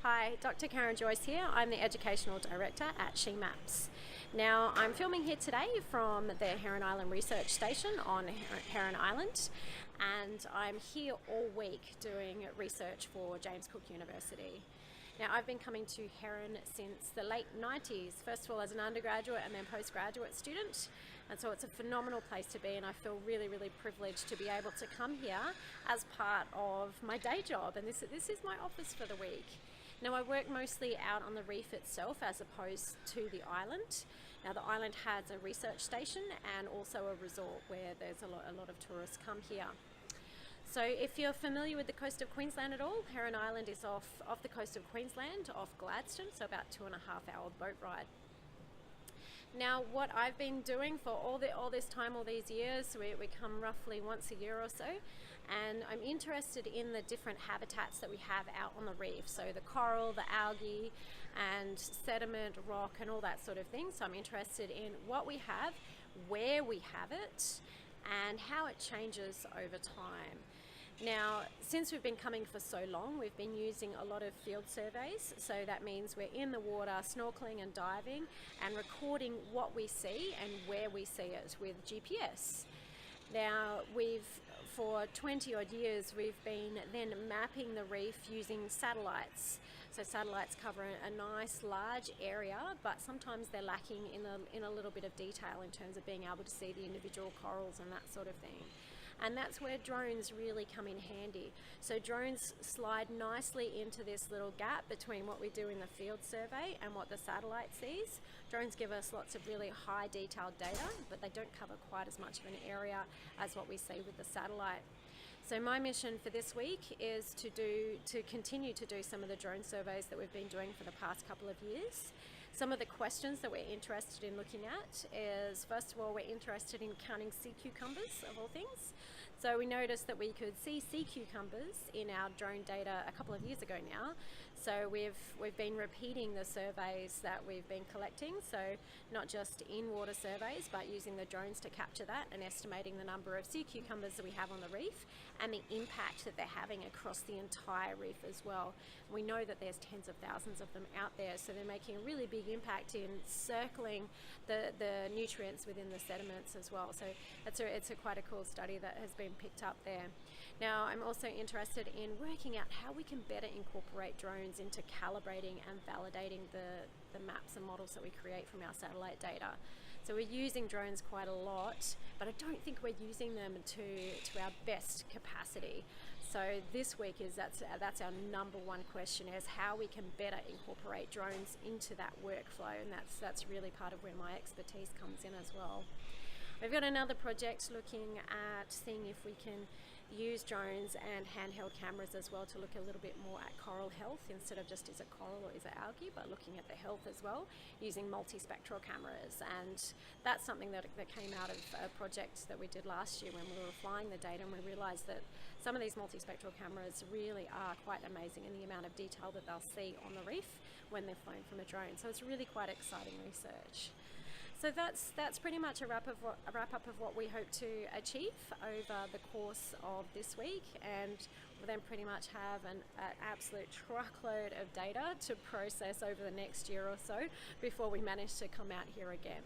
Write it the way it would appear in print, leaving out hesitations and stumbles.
Hi, Dr. Karen Joyce here. I'm the Educational Director at She Maps. Now, I'm filming here today from the Heron Island Research Station on Heron Island, and I'm here all week doing research for James Cook University. Now, I've been coming to Heron since the late 90s, first of all as an undergraduate and then postgraduate student, and so it's a phenomenal place to be, and I feel really, really privileged to be able to come here as part of my day job, and this is my office for the week. Now, I work mostly out on the reef itself as opposed to the island. Now, the island has a research station and also a resort where there's a lot of tourists come here. So if you're familiar with the coast of Queensland at all, Heron Island is off the coast of Queensland, off Gladstone, so about 2.5 hour boat ride. Now, what I've been doing for all this time, all these years, we come roughly once a year or so, and I'm interested in the different habitats that we have out on the reef. So the coral, the algae, and sediment, rock, and all that sort of thing. So I'm interested in what we have, where we have it, and how it changes over time. Now, since we've been coming for so long, we've been using a lot of field surveys. So that means we're in the water, snorkeling and diving, and recording what we see and where we see it with GPS. Now, for 20 odd years, we've been then mapping the reef using satellites. So satellites cover a nice large area, but sometimes they're lacking in a little bit of detail in terms of being able to see the individual corals and that sort of thing. And that's where drones really come in handy. So drones slide nicely into this little gap between what we do in the field survey and what the satellite sees. Drones give us lots of really high detailed data, but they don't cover quite as much of an area as what we see with the satellite. So my mission for this week is to continue to do some of the drone surveys that we've been doing for the past couple of years. Some of the questions that we're interested in looking at is, first of all, we're interested in counting sea cucumbers, of all things. So we noticed that we could see sea cucumbers in our drone data a couple of years ago now. So we've been repeating the surveys that we've been collecting, so not just in-water surveys, but using the drones to capture that and estimating the number of sea cucumbers that we have on the reef and the impact that they're having across the entire reef as well. We know that there's tens of thousands of them out there, so they're making a really big impact in circling the nutrients within the sediments as well. So it's quite a cool study that has been picked up there. Now, I'm also interested in working out how we can better incorporate drones into calibrating and validating the maps and models that we create from our satellite data. So we're using drones quite a lot, but I don't think we're using them to our best capacity. So this week that's our number one question, is how we can better incorporate drones into that workflow, and that's really part of where my expertise comes in as well. We've got another project looking at seeing if we can use drones and handheld cameras as well to look a little bit more at coral health, instead of just is it coral or is it algae, but looking at the health as well using multispectral cameras. And that's something that came out of a project that we did last year when we were flying the data, and we realised that some of these multispectral cameras really are quite amazing in the amount of detail that they'll see on the reef when they're flown from a drone. So it's really quite exciting research. So that's pretty much a wrap up of what we hope to achieve over the course of this week, and we'll then pretty much have an absolute truckload of data to process over the next year or so before we manage to come out here again.